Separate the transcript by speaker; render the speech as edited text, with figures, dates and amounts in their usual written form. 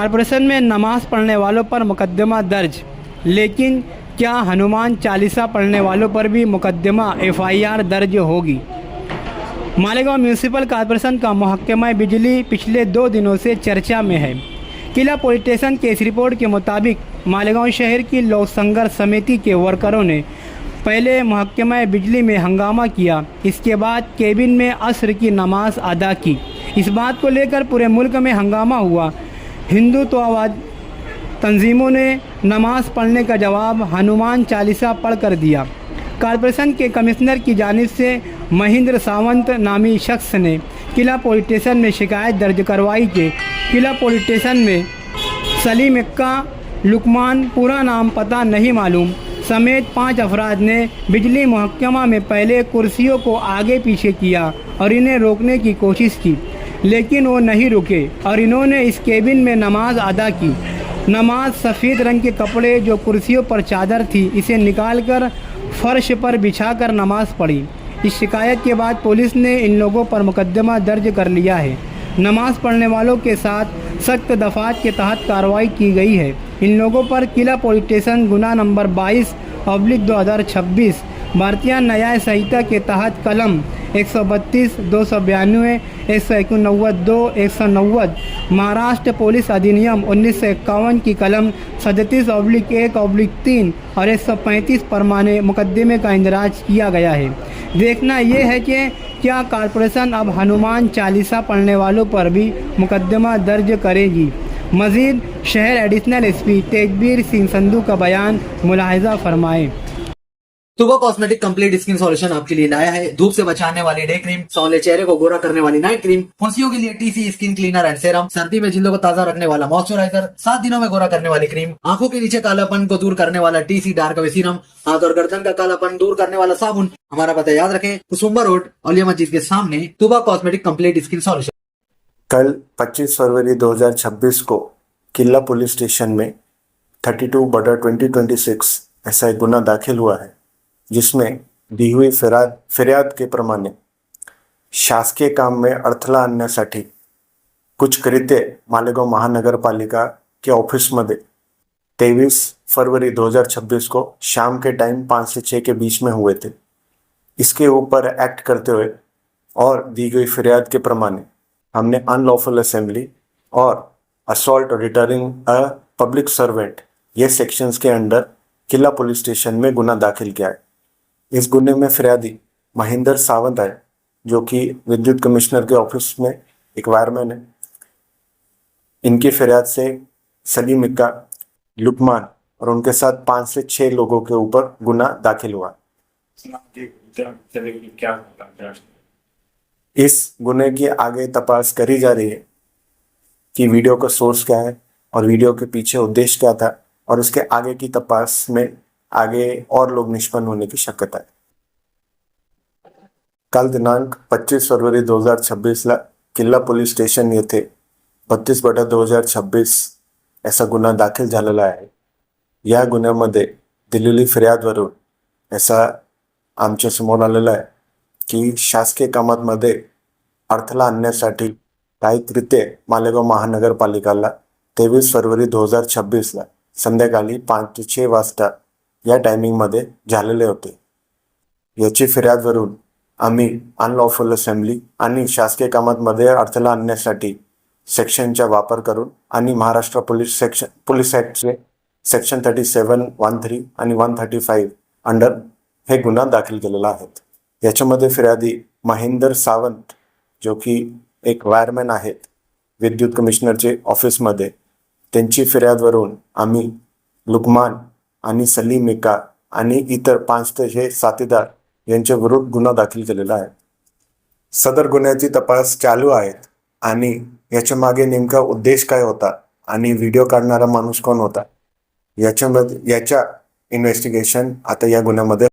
Speaker 1: Corporation में नमाज पढ़ने वालों पर मुकदमा दर्ज, लेकिन क्या हनुमान चालीसा पढ़ने वालों पर भी मुकदमा एफआईआर दर्ज होगी? मालेगांव म्यूनिसिपल कॉरपोरेशन का महकमा बिजली पिछले 2 दिनों से चर्चा में है। किला पुलिस स्टेशन के इस रिपोर्ट के मुताबिक मालेगांव शहर की लोक संघर्ष समिति के वर्करों ने पहले महकमा बिजली में हंगामा किया, इसके बाद केबिन में असर की नमाज अदा की। इस बात को लेकर पूरे मुल्क में हंगामा हुआ। हिंदुत्ववाद तंजीमों ने नमाज पढ़ने का जवाब हनुमान चालीसा पढ़ कर दिया। कॉरपोरेशन के कमिश्नर की जानिब से महेंद्र सावंत नामी शख्स ने किला पुलिस स्टेशन में शिकायत दर्ज करवाई कि किला पुलिस स्टेशन में सलीम इक्का, लुकमान, पूरा नाम पता नहीं मालूम समेत 5 अफराद ने बिजली महकमा में पहले कुर्सियों को आगे पीछे किया और इन्हें रोकने की कोशिश की, लेकिन वो नहीं रुके और इन्होंने इस केबिन में नमाज अदा की। नमाज सफ़ेद रंग के कपड़े जो कुर्सियों पर चादर थी, इसे निकालकर फर्श पर बिछाकर नमाज पढ़ी। इस शिकायत के बाद पुलिस ने इन लोगों पर मुकदमा दर्ज कर लिया है। नमाज पढ़ने वालों के साथ सख्त दफात के तहत कार्रवाई की गई है। इन लोगों पर किला पुलिस स्टेशन गुना नंबर 22/2026 भारतीय न्याय संहिता के तहत कलम 132, 292, 189, 190, महाराष्ट्र पुलिस अधिनियम 1951 की कलम 37/1/3 और 135 परमाने मुकदमे का इंदराज किया गया है। देखना यह है कि क्या कॉरपोरेशन अब हनुमान चालीसा पढ़ने वालों पर भी मुकदमा दर्ज करेगी। मजीद शहर एडिशनल एसपी तेजवीर सिंह संधू का बयान मुलाहिजा फरमाएं।
Speaker 2: तुबा कॉस्मेटिक कंप्लीट स्किन सॉल्यूशन आपके लिए लाया है। धूप से बचाने वाली डे क्रीम, सौले चेहरे को गोरा करने वाली नाइट क्रीम, फुंसियों के लिए TC skin cleaner and serum, सर्दी में जिल्दों को ताजा रखने वाला मॉइस्चराइजर, 7 दिनों में गोरा करने वाली क्रीम, आंखों के नीचे कालापन को दूर करने वाला टीसी डार्क वे सीरम, हाथ और गर्दन का कालापन दूर करने वाला साबुन। हमारा पता याद रखें, कुसुम्बा रोड औलिया मस्जिद के सामने, तुबा कॉस्मेटिक कंप्लीट स्किन सॉल्यूशन।
Speaker 3: कल 25 फरवरी 2026 को किला पुलिस स्टेशन में 32/2026 ऐसा एक गुना दाखिल हुआ है, जिसमें दी हुई फिर्याद के प्रमाणे शासकीय काम में अडथळा आणण्यासाठी कुछ कृत्य मालेगाव महानगरपालिका के ऑफिसमध्ये 23 फरवरी 2026 को शाम के टाइम 5 से 6 के बीच में हुए थे। इसके ऊपर एक्ट करते हुए और दी गई फिर्याद के प्रमाणे हमने अनलॉफुल असेंबली और assault returning a public servant ये सेक्शंस के अंडर किला पुलिस स्टेशन में गुना दाखिल किया है। इस गुने में फिर्यादी महेंद्र सावंत है, जो कि विद्युत कमिश्नर के ऑफिस में एक वायरमैन है। इनकी फिर्याद से सलीम इक्का, लुकमान और उनके साथ 5 से 6 लोगों के ऊपर गुना दाखिल हुआ। इस गुने की आगे तपास करी जा रही है कि वीडियो का सोर्स क्या है और वीडियो के पीछे उद्देश्य क्या था, और उसके आगे की तपास में आगे और लोग निष्पन्न होने की शक्यता है। काल दिनांक 25 फरवरी 2026 ला किल्ला पोलीस स्टेशन येथे 32/2026 ऐसा गुन्हा दाखल झालेला आहे। या गुन्ह्यामध्ये दिलेली फिर्यादवरून ऐसा आमच्या समोर आलेला आहे की शासकीय कामांमध्ये अडथळा आणण्यासाठी काही कृत्य मालेगाव महानगरपालिकाला 23 फरवरी 2026 ला संध्याकाळी 5 ते 6 वाजता या टायमिंगमध्ये झालेले होते। याची फिर्यादवरून आम्ही अनलॉफुल असेंबली आणि शासकीय कामांमध्ये अडथळा आणण्यासाठी सेक्शनचा वापर करून आणि महाराष्ट्र पोलीस ॲक्टचे सेक्शन 37(1)(3) आणि 135 अंडर हे गुन्हा दाखल केलेला आहे। याच्यामध्ये फिर्यादी महेंद्र सावंत, जो की एक वायरमॅन आहेत विद्युत कमिशनरचे ऑफिसमध्ये, त्यांची फिर्यादवरून आम्ही लुकमान आणि सलीम इक्का आणि इतर 5 ते 6 साथीदार यांच्या विरुद्ध गुन्हा दाखल केलेला आहे। सदर गुन्ह्याची तपास चालू आहे आणि याच्या मागे नेमका उद्देश काय होता आणि व्हिडिओ काढणारा माणूस कोण होता याच्या इन्व्हेस्टिगेशन आता या गुन्ह्यामध्ये